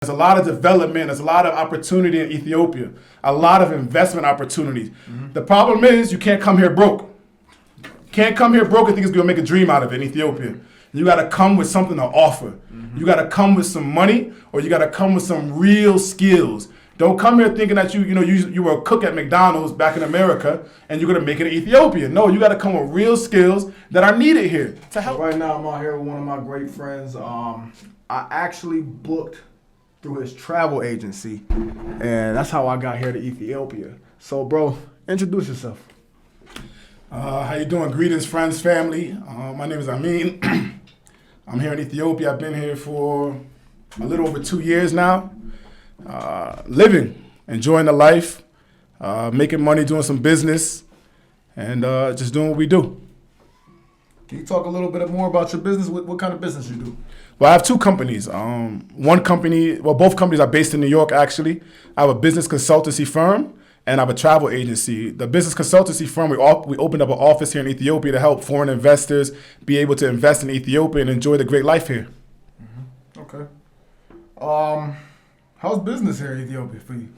There's a lot of development, there's a lot of opportunity in Ethiopia, a lot of investment opportunities. The problem is you can't come here broke. Can't come here broke and think it's gonna make a dream out of it in Ethiopia. You gotta come with something to offer. You gotta come with some money, or you gotta come with some real skills. Don't come here thinking that you were a cook at McDonald's back in America and you're gonna make it in Ethiopia. No, you gotta come with real skills that are needed here to help. Right now I'm out here with one of my great friends. I actually booked through his travel agency, and that's how I got here to Ethiopia. So, bro, introduce yourself. How you doing? Greetings, friends, family. My name is Amin. I'm here in Ethiopia. I've been here for a little over 2 years now. Living, enjoying the life, making money, doing some business, and just doing what we do. Can you talk a little bit more about your business? What kind of business you do? Well, I have two companies. Both companies are based in New York, actually. I have a business consultancy firm, and I have a travel agency. The business consultancy firm, we opened up an office here in Ethiopia to help foreign investors be able to invest in Ethiopia and enjoy the great life here. Okay. How's business here in Ethiopia for you?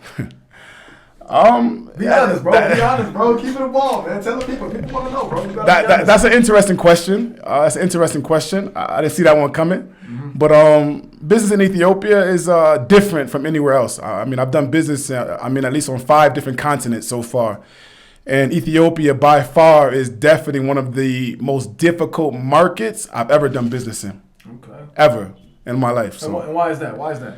Be honest, bro. Keep it involved, man. Tell the people. People want to know, bro. That's an interesting question. I didn't see that one coming. But business in Ethiopia is different from anywhere else. I've done business, at least on 5 different continents so far. And Ethiopia, by far, is definitely one of the most difficult markets I've ever done business in. Okay. Ever in my life. So. And why is that?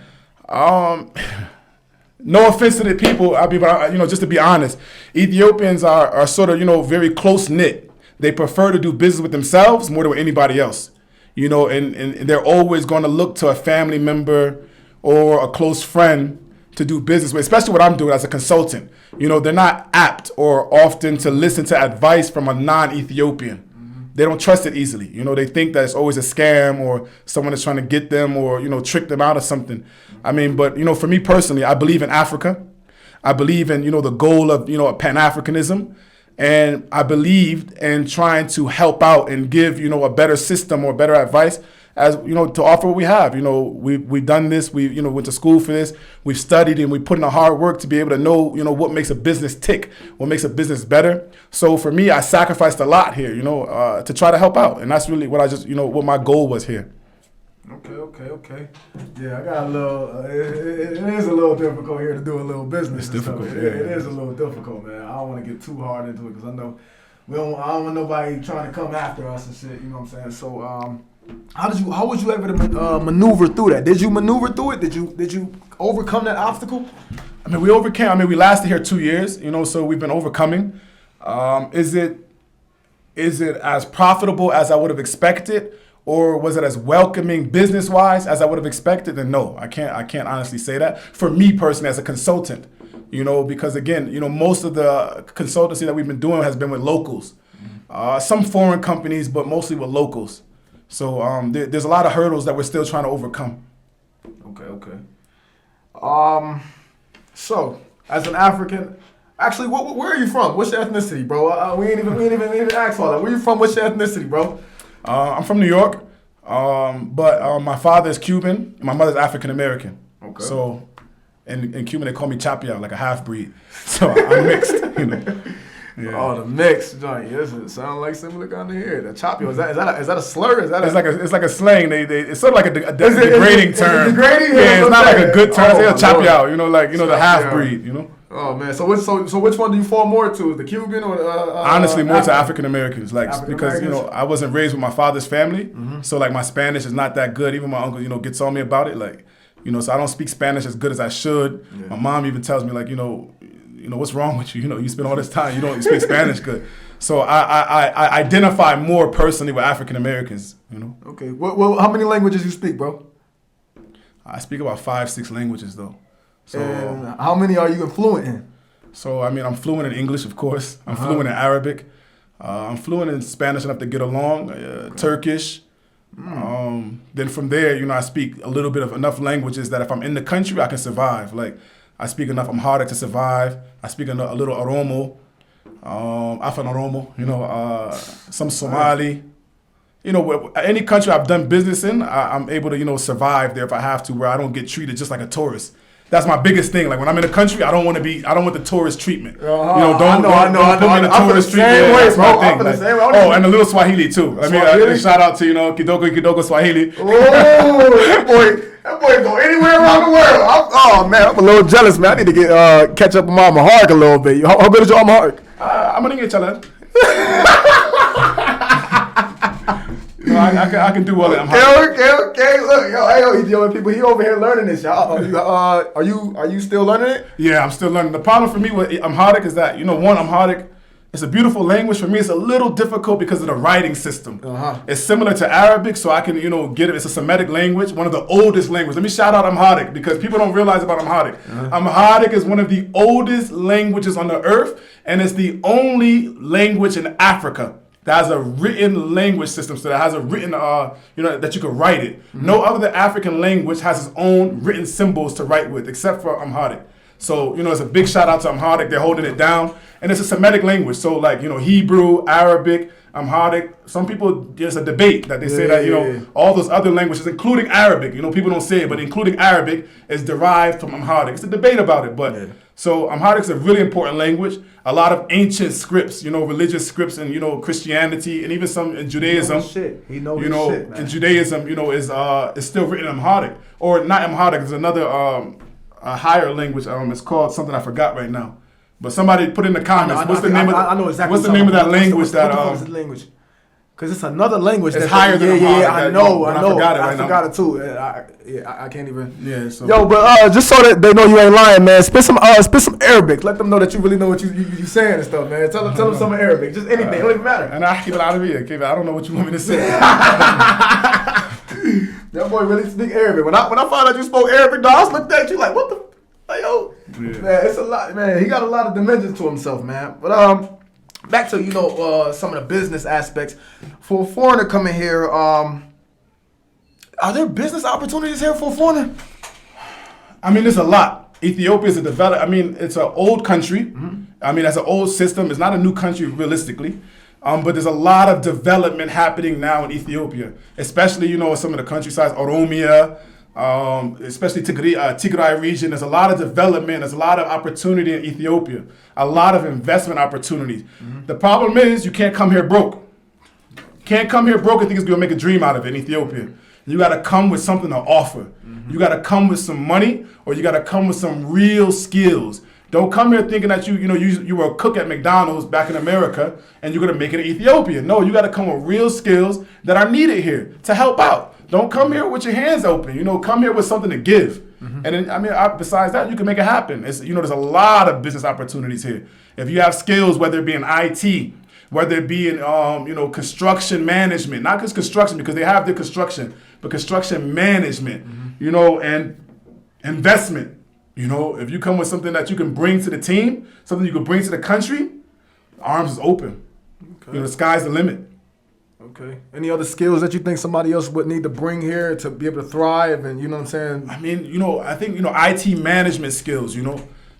No offense to the people, but just to be honest, Ethiopians are sort of, very close-knit. They prefer to do business with themselves more than with anybody else. And they're always going to look to a family member or a close friend to do business with, especially what I'm doing as a consultant. They're not apt or often to listen to advice from a non-Ethiopian. They don't trust it easily. They think that it's always a scam or someone is trying to get them or, trick them out of something. But, for me personally, I believe in Africa. I believe in, the goal of, Pan-Africanism. And I believed in trying to help out and give, a better system or better advice as, to offer what we have. We've done this. We, went to school for this. We've studied and we put in the hard work to be able to know, what makes a business tick, what makes a business better. So for me, I sacrificed a lot here, to try to help out. And that's really what what my goal was here. Okay. Yeah, I got a little. It is a little difficult here to do a little business. It's difficult. It is a little difficult, man. I don't want to get too hard into it because I know I don't want nobody trying to come after us and shit. You know what I'm saying? So, how was you able to maneuver through that? Did you maneuver through it? Did you overcome that obstacle? We overcame. We lasted here 2 years. So we've been overcoming. Is it as profitable as I would have expected? Or was it as welcoming business-wise as I would have expected? Then no, I can't honestly say that. For me personally, as a consultant, because again, most of the consultancy that we've been doing has been with locals, some foreign companies, but mostly with locals. So there's a lot of hurdles that we're still trying to overcome. Okay. So as an African, actually, where are you from? What's your ethnicity, bro? We ain't even asked all that. Where you from? What's your ethnicity, bro? I'm from New York, but my father is Cuban and my mother's African American. Okay. So, in Cuban they call me Chapia, like a half breed. So I'm mixed, Yeah. Oh, the mixed joint. Yes, it sounds like similar kind of here. The Chapio, is that a slur? It's like a slang. It's sort of like a degrading term. Degrading? Yeah, it's not like a good term. It's Chapia, the half breed, Oh man, so which one do you fall more to, the Cuban or honestly more to African Americans, because I wasn't raised with my father's family, so my Spanish is not that good. Even my uncle gets on me about it, so I don't speak Spanish as good as I should. Yeah. My mom even tells me what's wrong with you? You spend all this time, you speak Spanish good. So I identify more personally with African Americans. Okay, well, how many languages you speak, bro? I speak about 5-6 languages though. So, and how many are you fluent in? So, I'm fluent in English, of course. I'm fluent in Arabic. I'm fluent in Spanish enough to get along, Turkish. Then from there, I speak a little bit of enough languages that if I'm in the country, I can survive. I speak enough Amharic to survive. I speak a little Oromo, Afan Oromo, some Somali. any country I've done business in, I'm able to, survive there if I have to, where I don't get treated just like a tourist. That's my biggest thing. Like when I'm in a country, I don't want the tourist treatment. Don't put me in the tourist treatment. That's my thing. And the little Swahili too. I mean, shout out to Kidogo Swahili. Oh, that boy go anywhere around the world. I'm a little jealous, man. I need to catch up with my Amharic a little bit. How good is your Amharic? I'm gonna get challenged. I can do all that. Okay. Look, yo, Ethiopian people, he over here learning this, y'all. Are you still learning it? Yeah, I'm still learning. The problem for me with Amharic is that, Amharic, it's a beautiful language. For me, it's a little difficult because of the writing system. It's similar to Arabic, so I can, get it. It's a Semitic language, one of the oldest languages. Let me shout out Amharic because people don't realize about Amharic. Amharic is one of the oldest languages on the earth, and it's the only language in Africa that has a written language system, so that has a written, that you can write it. No other African language has its own written symbols to write with, except for Amharic. So, it's a big shout out to Amharic. They're holding it down. And it's a Semitic language. So, like, Hebrew, Arabic, Amharic. Some people, there's a debate that they say that, all those other languages, including Arabic, people don't say it, but including Arabic is derived from Amharic. It's a debate about it, but... Yeah. So Amharic is a really important language. A lot of ancient scripts, religious scripts in, Christianity and even some in Judaism. He knows shit, man. In Judaism, is still written in Amharic. Or not Amharic, there's another a higher language. It's called something I forgot right now. But somebody put in the comments. What's the name of that language what's the language? Because it's another language. It's higher than Amharic. I know. I forgot it right now. I forgot it too. I can't even. Yeah. So. Yo, but just so that they know you ain't lying, man. Spit some Arabic. Let them know that you really know what you saying and stuff, man. Tell them some Arabic. Just anything. It don't even matter. And I keep it out of here. I don't know what you want me to say. That boy really speak Arabic. When I found out you spoke Arabic, dog, I was looking at you like, what the? Like, yo, man, it's a lot, man. He got a lot of dimensions to himself, man. But back to some of the business aspects. For a foreigner coming here, are there business opportunities here for a foreigner? I mean, there's a lot. Ethiopia is it's an old country. That's an old system. It's not a new country realistically. But there's a lot of development happening now in Ethiopia, especially, some of the countrysides, Oromia, especially Tigray region. There's a lot of development. There's a lot of opportunity in Ethiopia, a lot of investment opportunities. The problem is you can't come here broke. Can't come here broke and think it's going to make a dream out of it in Ethiopia. You got to come with something to offer. You got to come with some money, or you got to come with some real skills. Don't come here thinking that you were a cook at McDonald's back in America and you're going to make it in Ethiopia. No, you got to come with real skills that are needed here to help out. Don't come here with your hands open. Come here with something to give. And then, besides that, you can make it happen. There's a lot of business opportunities here. If you have skills, whether it be in IT, whether it be in, construction management, not just construction because they have their construction, but construction management, and investment. If you come with something that you can bring to the team, something you can bring to the country, the arms is open. Okay. The sky's the limit. Okay. Any other skills that you think somebody else would need to bring here to be able to thrive? And you know what I'm saying? I think, IT management skills,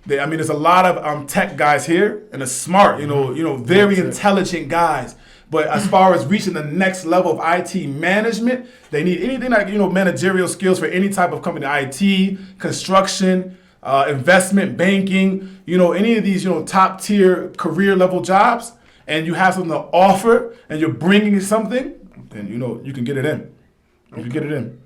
there's a lot of tech guys here and they're smart, very intelligent guys. But as far as reaching the next level of IT management, they need anything like, managerial skills for any type of company, IT, construction, investment, banking, any of these, top tier career level jobs, and you have something to offer and you're bringing something, then, you can get it in. You can get it in.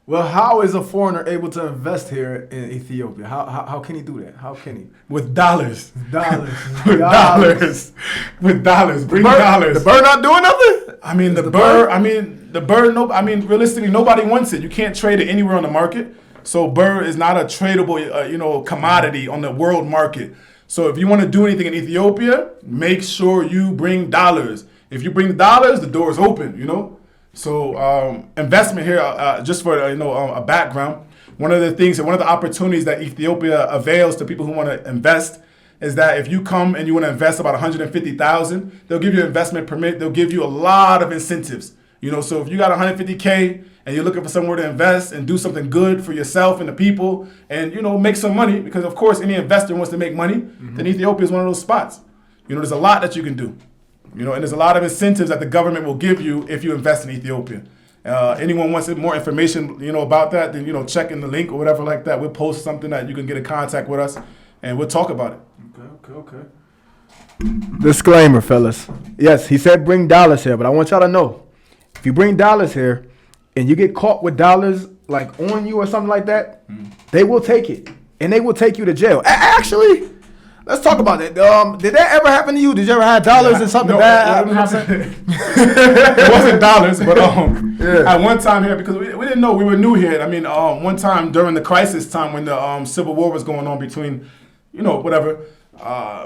Well, how is a foreigner able to invest here in Ethiopia? How can he do that? How can he? With dollars. With dollars. With dollars. Bring dollars. The bird not doing nothing? The bird, realistically, nobody wants it. You can't trade it anywhere on the market. So bird is not a tradable, commodity on the world market. So if you want to do anything in Ethiopia, make sure you bring dollars. If you bring dollars, the door is open, So investment here, just for a background, one of the opportunities that Ethiopia avails to people who want to invest is that if you come and you want to invest about $150,000, they'll give you an investment permit. They'll give you a lot of incentives. So if you got $150K and you're looking for somewhere to invest and do something good for yourself and the people, and make some money, because of course any investor wants to make money, then Ethiopia is one of those spots. There's a lot that you can do. You know, and there's a lot of incentives that the government will give you if you invest in Ethiopia. Anyone wants more information, you know, about that, then, you know, check in the link or whatever like that. We'll post something that you can get in contact with us, and we'll talk about it. Okay. Disclaimer, fellas. Yes, he said bring dollars here, but I want y'all to know, if you bring dollars here and you get caught with dollars like on you or something like that, they will take it, and they will take you to jail. Actually, let's talk about it. Did that ever happen to you? Did you ever have dollars and something bad happen? It wasn't dollars, but at one time here, because we didn't know, we were new here. I mean, one time during the crisis time when the Civil War was going on between, you know, whatever,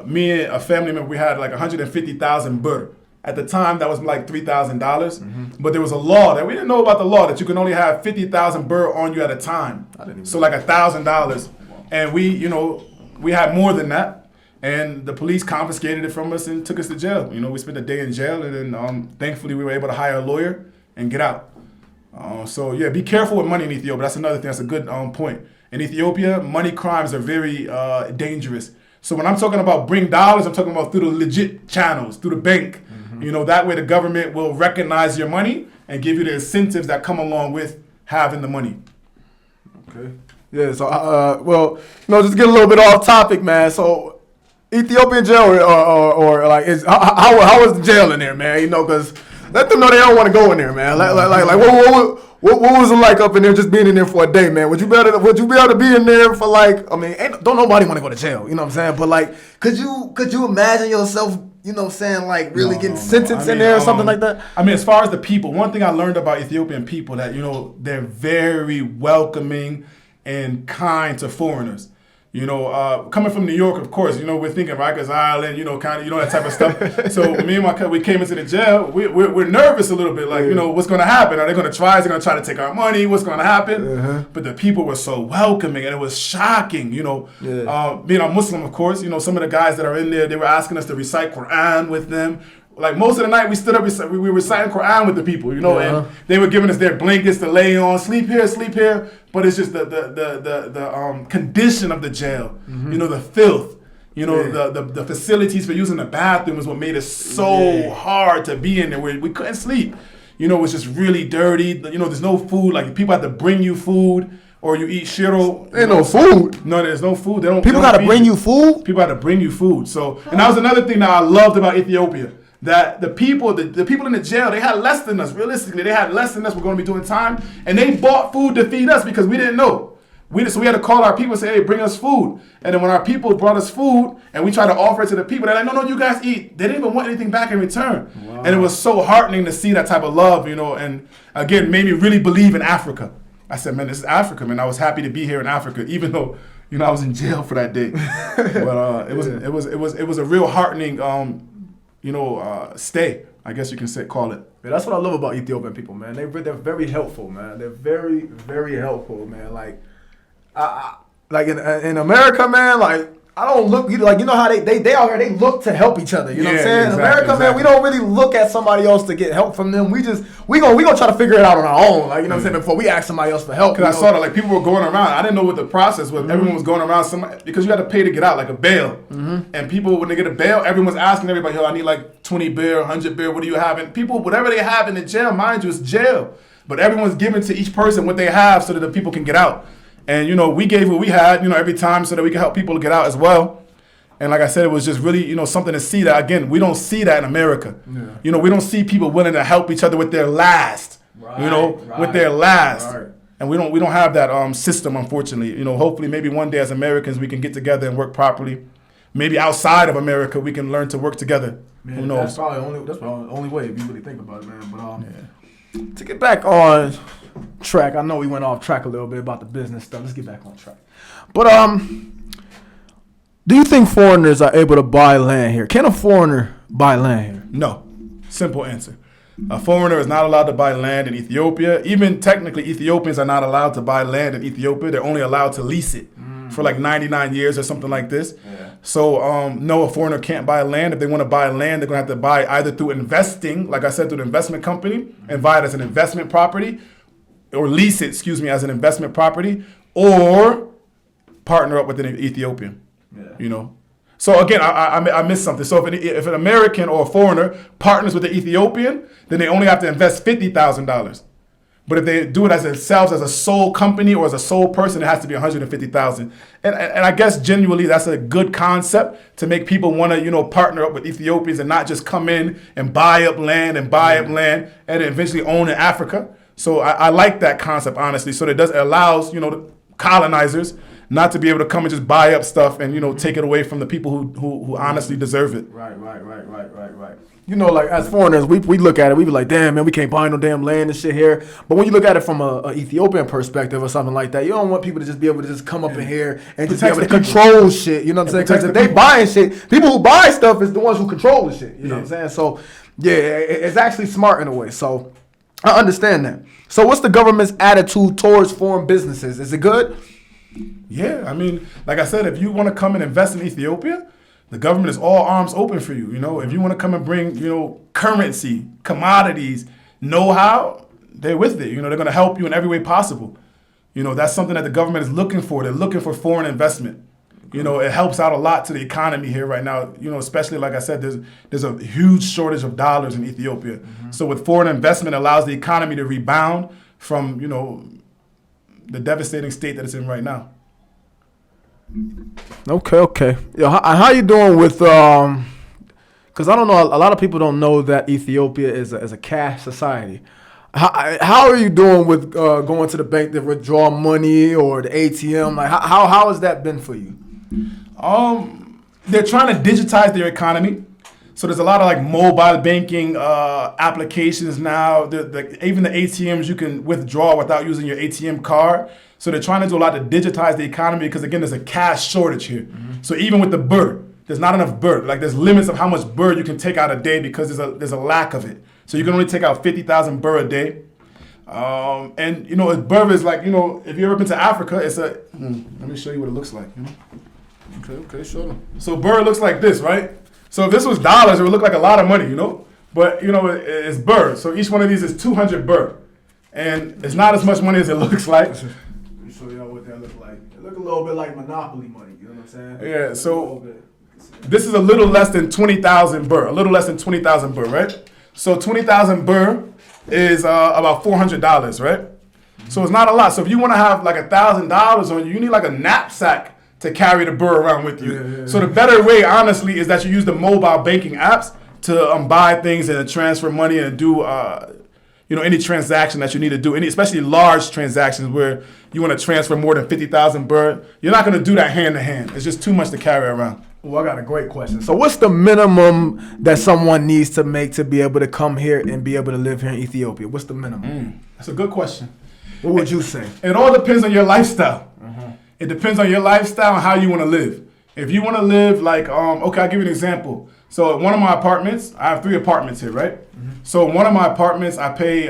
me and a family member, we had like 150,000 birr. At the time, that was like $3,000. But there was a law that we didn't know about the law that you can only have 50,000 birr on you at a time. So like $1,000. And we, you know, we had more than that. And the police confiscated it from us and took us to jail. You know, we spent a day in jail, and then thankfully we were able to hire a lawyer and get out. So yeah, be careful with money in Ethiopia. That's another thing. That's a good point. In Ethiopia, money crimes are very dangerous. So when I'm talking about bring dollars, I'm talking about through the legit channels, through the bank. You know, that way the government will recognize your money and give you the incentives that come along with having the money. Okay. Yeah. So well, you know, just get a little bit off topic, man. So Ethiopian jail or like how was the jail in there, man? You know, because let them know they don't want to go in there, man. Like what was it like up in there just being in there for a day, man? Would you be able to be in there for like, I mean, don't nobody want to go to jail, you know what I'm saying? But like, could you imagine yourself, you know what I'm saying, like really getting sentenced in there or something like that? I mean, as far as the people, one thing I learned about Ethiopian people that, you know, they're very welcoming and kind to foreigners. You know, coming from New York, of course, you know, we're thinking Rikers Island, you know, kind of, you know, that type of stuff. So me and my cousin, we came into the jail. We're nervous a little bit, like, you know, what's going to happen? Are they going to try? Is they going to try to take our money? What's going to happen? But the people were so welcoming, and it was shocking, you know. Being a Muslim, of course, you know, some of the guys that are in there, they were asking us to recite Quran with them. Like most of the night, we stood up, we were reciting Quran with the people, you know, and they were giving us their blankets to lay on, sleep here. But it's just the condition of the jail, you know, the filth, you know, the facilities for using the bathroom is what made it so hard to be in there. We couldn't sleep, you know, it was just really dirty. You know, there's no food. Like people have to bring you food. Or you eat shiro. Ain't no food. No, there's no food. People got to bring you food? People have to bring you food. So, and that was another thing that I loved about Ethiopia. That the people in the jail, they had less than us. Realistically, they had less than us. We're going to be doing time. And they bought food to feed us because we didn't know. So we had to call our people and say, hey, bring us food. And then when our people brought us food and we tried to offer it to the people, they're like, no, you guys eat. They didn't even want anything back in return. Wow. And it was so heartening to see that type of love, you know, and again, made me really believe in Africa. I said, man, this is Africa, man. I was happy to be here in Africa, even though, you know, I was in jail for that day. But it was a real heartening, you know, stay. I guess you can call it. Yeah, that's what I love about Ethiopian people, man. They're very helpful, man. They're very, very helpful, man. Like, like in America, man. Like, I don't look, you know how they out here, they look to help each other. You know what I'm saying? Exactly, in America, man, we don't really look at somebody else to get help from them. We gonna try to figure it out on our own. Like, you know what I'm saying? Before we ask somebody else for help. Because I saw that, like, people were going around. I didn't know what the process was. Everyone was going around because you got to pay to get out, like a bail. And people, when they get a bail, everyone's asking everybody, yo, I need like 20 beer, 100 beer. What do you have? And people, whatever they have in the jail, mind you, is jail. But everyone's giving to each person what they have so that the people can get out. And, you know, we gave what we had, you know, every time so that we can help people to get out as well. And like I said, it was just really, you know, something to see that. Again, we don't see that in America. Yeah. You know, we don't see people willing to help each other with their last, with their last. Right. And we don't have that system, unfortunately. You know, hopefully maybe one day as Americans we can get together and work properly. Maybe outside of America we can learn to work together. Man, who knows? That's probably the only way if you really think about it, man. But to get back on track, I know we went off track a little bit about the business stuff. Let's get back on track. But do you think foreigners are able to buy land here? Can a foreigner buy land here? No. Simple answer. A foreigner is not allowed to buy land in Ethiopia. Even technically, Ethiopians are not allowed to buy land in Ethiopia. They're only allowed to lease it for like 99 years or something like this. Yeah. So, no, a foreigner can't buy land. If they want to buy land, they're going to have to buy either through investing, like I said, through the investment company, and buy it as an investment property, or lease it, as an investment property, or partner up with an Ethiopian. Yeah. You know, So again, I missed something. So if an American or a foreigner partners with the Ethiopian, then they only have to invest $50,000. But if they do it as themselves, as a sole company or as a sole person, it has to be $150,000. And I guess genuinely that's a good concept to make people want to, partner up with Ethiopians and not just come in and buy up land and and eventually own in Africa. So I like that concept, honestly. So it allows, the colonizers not to be able to come and just buy up stuff and, take it away from the people who honestly deserve it. Right. Like as foreigners, we look at it, we be like, damn, man, we can't buy no damn land and shit here. But when you look at it from a Ethiopian perspective or something like that, you don't want people to just be able to just come up in here and just be able to control shit. You know what I'm saying? Because if they buying shit, people who buy stuff is the ones who control the shit. You know what I'm saying? So, yeah, it's actually smart in a way. So, I understand that. So, what's the government's attitude towards foreign businesses? Is it good? Yeah, I mean, like I said, if you want to come and invest in Ethiopia, the government is all arms open for you. If you want to come and bring, currency, commodities, know-how, they're with it. They're going to help you in every way possible. That's something that the government is looking for. They're looking for foreign investment. It helps out a lot to the economy here right now. Especially like I said, there's a huge shortage of dollars in Ethiopia. Mm-hmm. So with foreign investment, it allows the economy to rebound from, the devastating state that it's in right now. Okay. How you doing with because I don't know, a lot of people don't know that Ethiopia is a cash society. How are you doing with going to the bank to withdraw money or the ATM? Like how has that been for you? They're trying to digitize their economy. So there's a lot of like mobile banking applications now. Even the ATMs, you can withdraw without using your ATM card. So they're trying to do a lot to digitize the economy because, again, there's a cash shortage here. Mm-hmm. So even with the birr, there's not enough birr. Like there's limits of how much birr you can take out a day because there's a lack of it. So you can only take out 50,000 birr a day. And, birr is like, if you've ever been to Africa, it's let me show you what it looks like. Okay, sure. So birr looks like this, right? So if this was dollars, it would look like a lot of money, But, it's birr. So each one of these is 200 birr. And it's not as much money as it looks like. Let me show y'all what that looks like. It look a little bit like Monopoly money, you know what I'm saying? Yeah, so this is a little less than 20,000 birr. A little less than 20,000 birr, right? So 20,000 birr is about $400, right? Mm-hmm. So it's not a lot. So if you want to have like $1,000 on you, you need like a knapsack to carry the birr around with you. Yeah. So the better way, honestly, is that you use the mobile banking apps to buy things and transfer money and do, any transaction that you need to do, especially large transactions where you want to transfer more than 50,000 birr. You're not going to do that hand to hand. It's just too much to carry around. Well, I got a great question. So what's the minimum that someone needs to make to be able to come here and be able to live here in Ethiopia? What's the minimum? That's a good question. What would you say? It all depends on your lifestyle. Mm-hmm. It depends on your lifestyle and how you want to live. If you want to live like, okay, I'll give you an example. So one of my apartments, I have 3 apartments here, right? Mm-hmm. So one of my apartments, I pay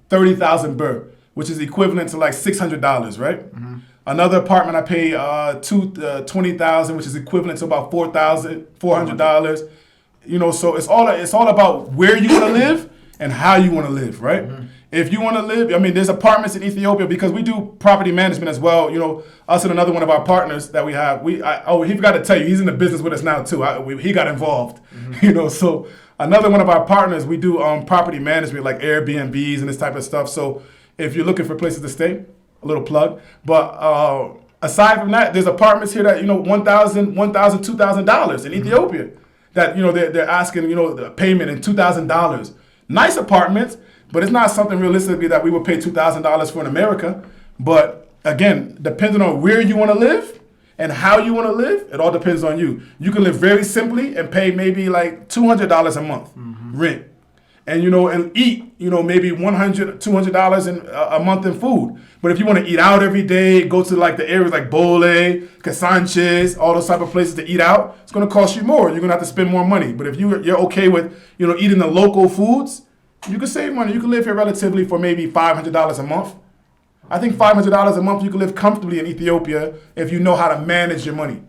30,000 birr, which is equivalent to like $600, right? Mm-hmm. Another apartment, I pay 20,000, which is equivalent to about $400. So it's all about where you want to live and how you want to live, right? Mm-hmm. If you want to live, there's apartments in Ethiopia because we do property management as well. Us and another one of our partners that we have. He forgot to tell you, he's in the business with us now too. He got involved. Mm-hmm. So another one of our partners, we do property management like Airbnbs and this type of stuff. So if you're looking for places to stay, a little plug. But aside from that, there's apartments here that $1,000, $2,000 in Ethiopia that they're asking the payment in $2,000. Nice apartments. But it's not something realistically that we would pay $2,000 for in America. But again, depending on where you want to live and how you want to live, it all depends on you. You can live very simply and pay maybe like $200 a month rent. And, and eat, maybe $100, $200 a month in food. But if you want to eat out every day, go to like the areas like Bole, Casanches, all those type of places to eat out, it's going to cost you more. You're going to have to spend more money. But if you're okay with, eating the local foods, you can save money. You can live here relatively for maybe $500 a month. I think $500 a month, you can live comfortably in Ethiopia if you know how to manage your money.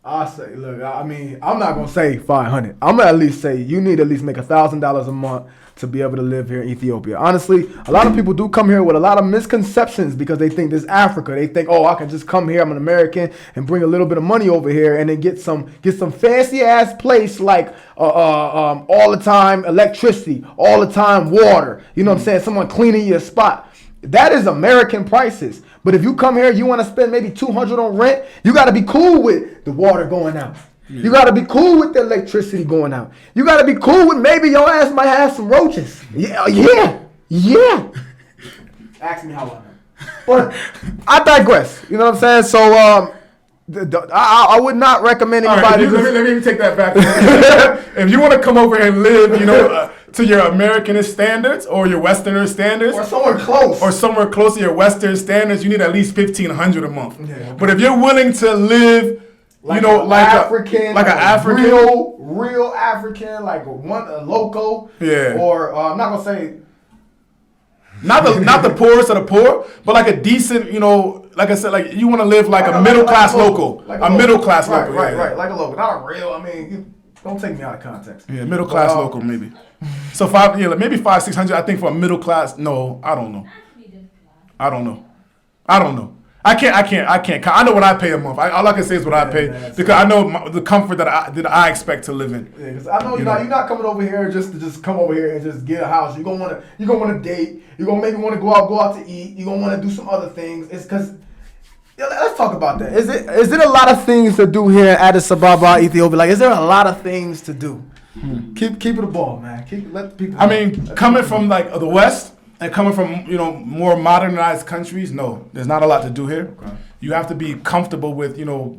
I say, look, I mean, I'm not gonna say 500. I'm gonna at least say you need to at least make $1,000 a month to be able to live here in Ethiopia. Honestly, a lot of people do come here with a lot of misconceptions because they think this is Africa. They think, oh, I can just come here, I'm an American, and bring a little bit of money over here and then get some fancy ass place like all the time electricity, all the time water. You know what I'm saying? Someone cleaning your spot. That is American prices. But if you come here, you want to spend maybe $200 on rent, you got to be cool with the water going out. Yeah. You got to be cool with the electricity going out. You got to be cool with maybe your ass might have some roaches. Yeah. Ask me how I know. But I digress. You know what I'm saying? So I would not recommend anybody. Right, let me take that back. If you want to come over here and live, to your Americanist standards or your Westernist standards, or somewhere close to your Western standards, you need at least $1,500 a month. Yeah, okay. But if you're willing to live, like an African, real African, like a local, yeah, or I'm not gonna say. Not the poorest of the poor, but like a decent, like I said, like you want to live like a middle class local, middle class local, right, like a local, not a real. I mean, don't take me out of context. Yeah, middle class local maybe. So maybe 500-600. I think for a middle class. No, I don't know. I can't. I know what I pay a month. All I can say is what I pay because I know the comfort that I expect to live in. Yeah, because I know you're not coming over here just to come over here and just get a house. You're gonna want to date. You're gonna maybe want to go out to eat. You're gonna want to do some other things. It's because. Yeah, let's talk about that. Is it a lot of things to do here in Addis Ababa, Ethiopia? Like, is there a lot of things to do? Keep it a ball, man. Let the people. I mean, coming from like the West and coming from more modernized countries, no, there's not a lot to do here. Okay. You have to be comfortable with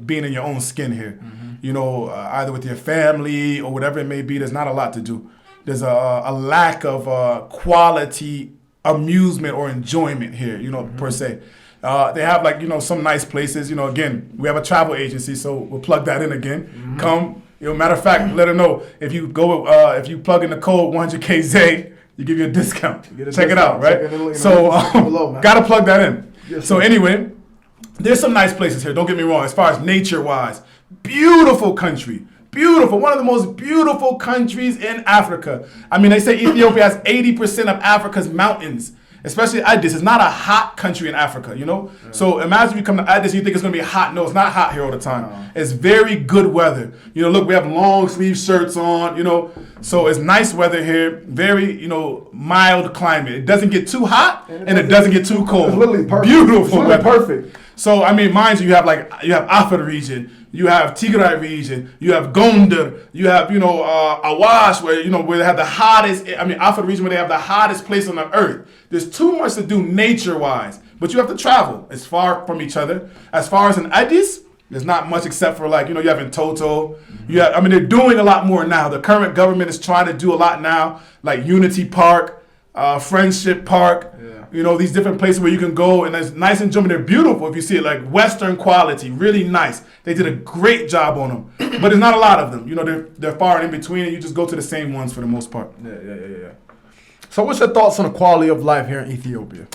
being in your own skin here. Mm-hmm. Either with your family or whatever it may be. There's not a lot to do. There's a lack of quality amusement or enjoyment here. Mm-hmm. Per se. They have some nice places. Again, we have a travel agency, so we'll plug that in again. Mm-hmm. Come, matter of fact, let her know if you go if you plug in the code 100KZ, you give you a discount. Check it out, right? Gotta plug that in. Yes, so anyway, there's some nice places here. Don't get me wrong. As far as nature-wise, beautiful country. Beautiful, one of the most beautiful countries in Africa. I mean, they say Ethiopia has 80% of Africa's mountains. Especially Addis. It's not a hot country in Africa, Yeah. So imagine you come to Addis, you think it's going to be hot. No, it's not hot here all the time. No. It's very good weather. Look, we have long sleeve shirts on, So it's nice weather here. Very, mild climate. It doesn't get too hot and it doesn't get too cold. It's literally perfect. Beautiful weather. Perfect. So, I mean, mind you have Afar region. You have Tigray region, you have Gondar, you have, Awash, where they have the hottest, Afar region where they have the hottest place on the earth. There's too much to do nature-wise, but you have to travel. It's far from each other. As far as in Addis, there's not much except for you have in Toto. Mm-hmm. They're doing a lot more now. The current government is trying to do a lot now, like Unity Park, Friendship Park. Yeah. These different places where you can go and it's nice and enjoyment. They're beautiful if you see it, like Western quality, really nice. They did a great job on them, but there's not a lot of them. They're far and in between, and you just go to the same ones for the most part. Yeah. So, what's your thoughts on the quality of life here in Ethiopia?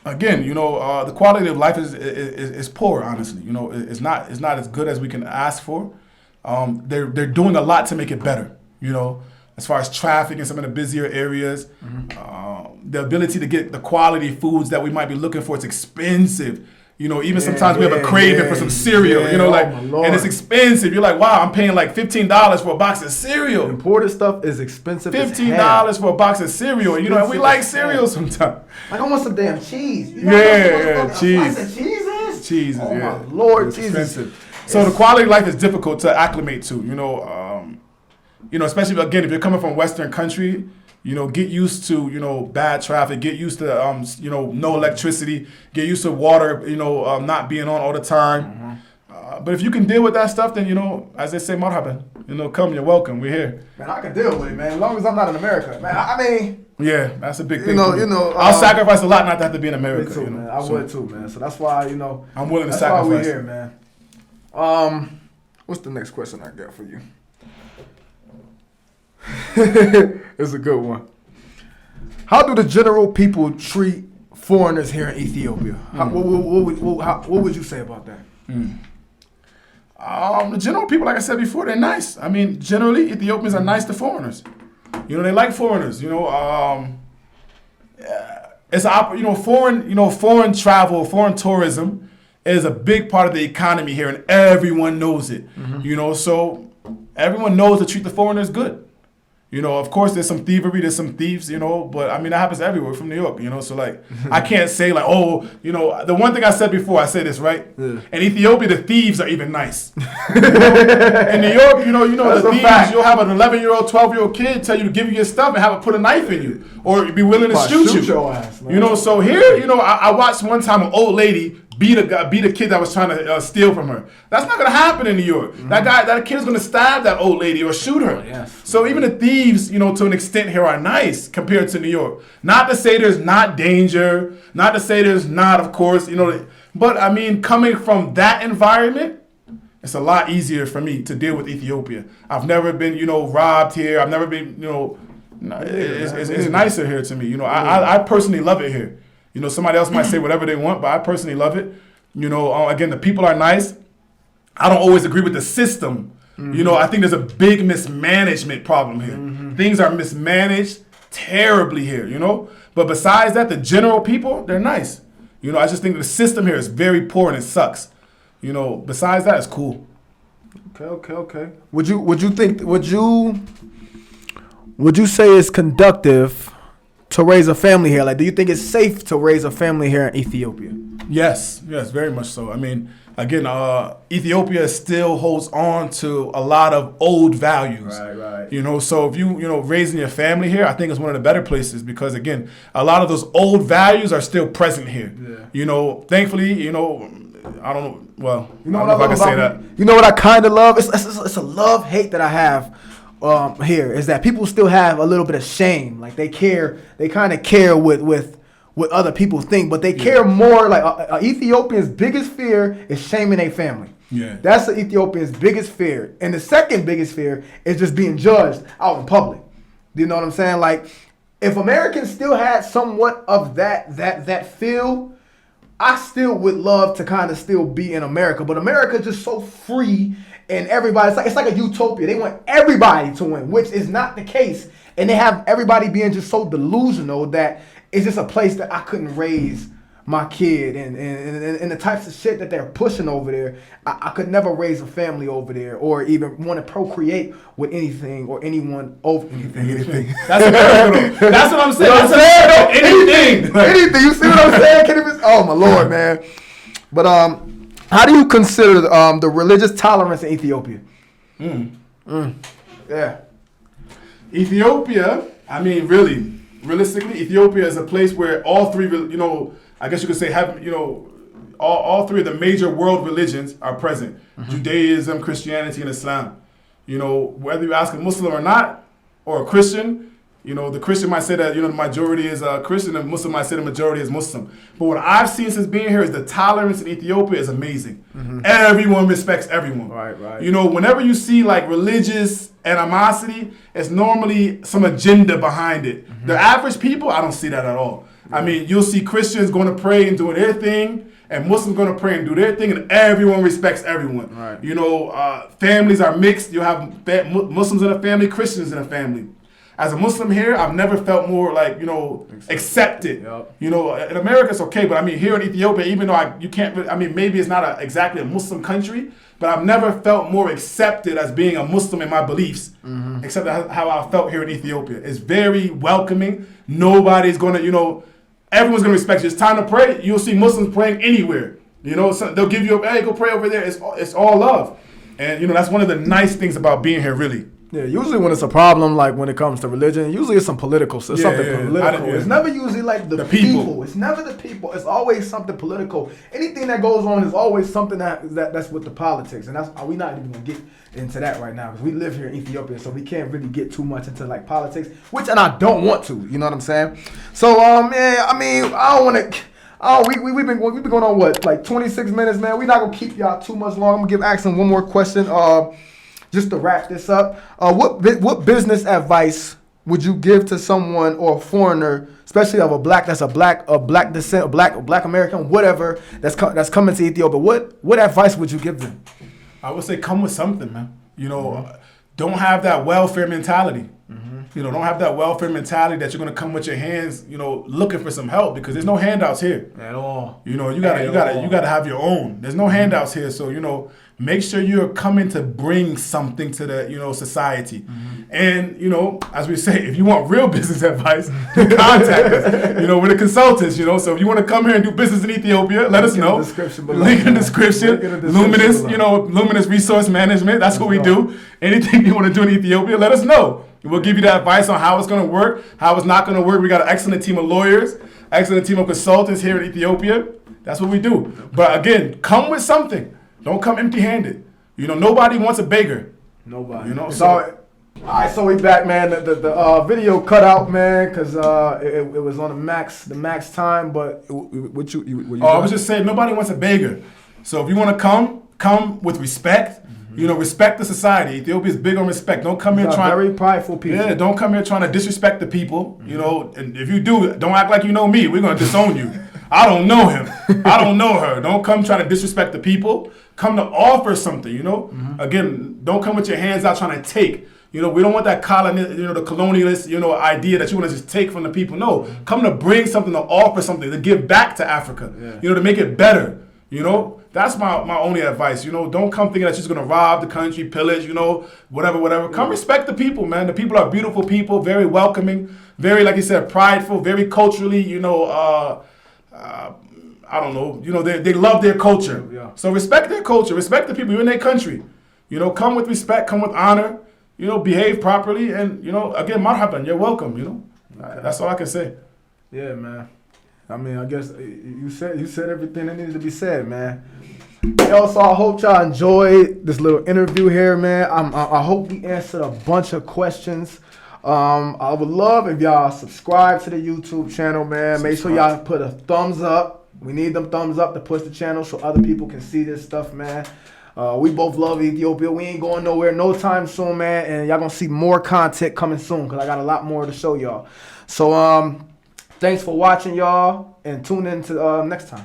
Again, the quality of life is poor. Honestly, it's not as good as we can ask for. They're doing a lot to make it better. As far as traffic in some of the busier areas, the ability to get the quality foods that we might be looking for, it's expensive. Even sometimes we have a craving for some cereal, and it's expensive. You're like, wow, I'm paying like $15 for a box of cereal. Imported stuff is expensive. $15 for a box of cereal, and we like cereal sometimes. Like, I want some damn cheese. Cheese. Cheese, oh my Lord, it's expensive. So the quality of life is difficult to acclimate to, especially again if you're coming from a Western country. Get used to, bad traffic, get used to, no electricity, get used to water, not being on all the time. Mm-hmm. But if you can deal with that stuff, then, as they say, marhaban, come, you're welcome, we're here. Man, I can deal with it, man, as long as I'm not in America. Man, I mean. Yeah, that's a big thing. I'll sacrifice a lot not to have to be in America. Me too, man. I would too, man. So that's why, I'm willing to sacrifice. That's why we're here, man. What's the next question I got for you? It's a good one. How do the general people treat foreigners here in Ethiopia? What would you say about that? The general people, like I said before, they're nice. I mean, generally, Ethiopians are nice to foreigners. You know, they like foreigners. You know, foreign travel, foreign tourism is a big part of the economy here, and everyone knows it. You know, so everyone knows to treat the foreigners good. You know, of course, there's some thievery, there's some thieves, you know, but I mean, that happens everywhere from New York, you know, so like, I can't say like, oh, you know, the one thing I said before, I say this, right? Yeah. In Ethiopia, the thieves are even nice. You know? In New York, you know, the thieves, fact. You'll have an 11-year-old, 12-year-old kid tell you to give you your stuff and have it put a knife in you, or be willing to shoot you. Your ass, man. You know, so here, you know, I watched one time an old lady beat a kid that was trying to steal from her. That's not gonna happen in New York. That kid is gonna stab that old lady or shoot her. Yes. So even the thieves, you know, to an extent here are nice compared to New York. Not to say there's not danger, not to say there's not, of course, you know, but I mean, coming from that environment, it's a lot easier for me to deal with Ethiopia. I've never been, you know, robbed here. I've never been, you know, it's nicer here to me. You know, I personally love it here. You know, somebody else might say whatever they want, but I personally love it. You know, again, the people are nice. I don't always agree with the system. You know, I think there's a big mismanagement problem here. Things are mismanaged terribly here, you know. But besides that, the general people, they're nice. You know, I just think the system here is very poor and it sucks. You know, besides that, it's cool. Okay. Would you say it's conductive to raise a family here? Like, do you think it's safe to raise a family here in Ethiopia? Yes, very much so. I mean, again, Ethiopia still holds on to a lot of old values. Right. You know, so if you know, raising your family here, I think it's one of the better places because, again, a lot of those old values are still present here. Yeah. You know, thankfully, you know, I don't know. Well, you know, I don't know if I can say that. You know what I kind of love? It's a love-hate that I have. Here is that people still have a little bit of shame. Like they kind of care what other people think, but they care more. Like Ethiopian's biggest fear is shaming a family. Yeah, that's the Ethiopian's biggest fear, and the second biggest fear is just being judged out in public. Do you know what I'm saying? Like if Americans still had somewhat of that feel, I still would love to kind of still be in America, but America's just so free. And everybody, it's like a utopia. They want everybody to win, which is not the case. And they have everybody being just so delusional that it's just a place that I couldn't raise my kid. And the types of shit that they're pushing over there, I could never raise a family over there or even want to procreate with anything or anyone over anything. That's America. That's what I'm saying. You know what I'm saying? Anything. You see what I'm saying? Oh, my Lord, man. But, how do you consider the religious tolerance in Ethiopia? Yeah. Ethiopia, I mean, really, realistically, Ethiopia is a place where all three, you know, I guess you could say, you know, all three of the major world religions are present. Judaism, Christianity, and Islam. You know, whether you ask a Muslim or not, or a Christian, you know, the Christian might say that, you know, the majority is Christian, and Muslim might say the majority is Muslim. But what I've seen since being here is the tolerance in Ethiopia is amazing. Everyone respects everyone. Right. You know, whenever you see like religious animosity, it's normally some agenda behind it. The average people, I don't see that at all. I mean, you'll see Christians going to pray and doing their thing, and Muslims going to pray and do their thing, and everyone respects everyone. Right. You know, families are mixed. You'll have Muslims in a family, Christians in a family. As a Muslim here, I've never felt more like, you know, accepted. Yep. You know, in America it's okay, but I mean here in Ethiopia, even though you can't, I mean maybe it's not exactly a Muslim country, but I've never felt more accepted as being a Muslim in my beliefs, except how I felt here in Ethiopia. It's very welcoming. Nobody's gonna, you know, everyone's gonna respect you. It's time to pray. You'll see Muslims praying anywhere. You know, so they'll give you hey, go pray over there. It's all love, and you know that's one of the nice things about being here, really. Yeah, usually when it's a problem, like when it comes to religion, usually it's some political, political. It's never usually like the people. It's never the people. It's always something political. Anything that goes on is always something that's with the politics, and we're not even gonna get into that right now because we live here in Ethiopia, so we can't really get too much into like politics, and I don't want to. You know what I'm saying? So yeah, I mean, I don't want to. Oh, we've been going on what, like 26 minutes, man. We're not gonna keep y'all too much long. I'm gonna give Axon one more question. Just to wrap this up, what business advice would you give to someone or a foreigner, especially of a black descent, black American, whatever, that's coming to Ethiopia? What advice would you give them? I would say come with something, man. You know, don't have that welfare mentality. You know, don't have that welfare mentality that you're gonna come with your hands, you know, looking for some help, because there's no handouts here At all. You know, you gotta have your own. There's no handouts here, so you know, make sure you're coming to bring something to the, you know, society. And you know, as we say, if you want real business advice, contact us. You know, we're the consultants. You know, so if you want to come here and do business in Ethiopia, let us know. Link in the description. Luminous, you know, Luminous Resource Management. That's what we do. Anything you want to do in Ethiopia, let us know. We'll give you that advice on how it's going to work, how it's not going to work. We got an excellent team of lawyers, excellent team of consultants here in Ethiopia. That's what we do. But again, come with something. Don't come empty-handed. You know, nobody wants a beggar. Nobody. You know, all right, so we back, man. The video cut out, man, because it was on the max time. But what you I was just saying, nobody wants a beggar. So if you want to come with respect. You know, respect the society. Ethiopia is big on respect. Don't come here trying. Very prideful people. Yeah, don't come here trying to disrespect the people. You know, and if you do, don't act like you know me. We're gonna disown you. I don't know him. I don't know her. Don't come trying to disrespect the people. Come to offer something. You know, again, don't come with your hands out trying to take. You know, we don't want that the colonialist, you know, idea that you want to just take from the people. No, come to bring something, to offer something, to give back to Africa. Yeah. You know, to make it better. You know, that's my only advice. You know, don't come thinking that you're just going to rob the country, pillage, you know, whatever. Come respect the people, man. The people are beautiful people, very welcoming, very, like you said, prideful, very culturally, you know, I don't know, you know, they love their culture. Yeah. So respect their culture, respect the people. You're in their country. You know, come with respect, come with honor, you know, behave properly. And, you know, again, marhaban, you're welcome, you know. Okay. That's all I can say. Yeah, man. I mean, I guess you said everything that needed to be said, man. Yo, so I hope y'all enjoyed this little interview here, man. I hope we answered a bunch of questions. I would love if y'all subscribe to the YouTube channel, man. Make sure y'all put a thumbs up. We need them thumbs up to push the channel so other people can see this stuff, man. We both love Ethiopia. We ain't going nowhere no time soon, man. And y'all gonna see more content coming soon because I got a lot more to show y'all. So, thanks for watching, y'all, and tune in to next time.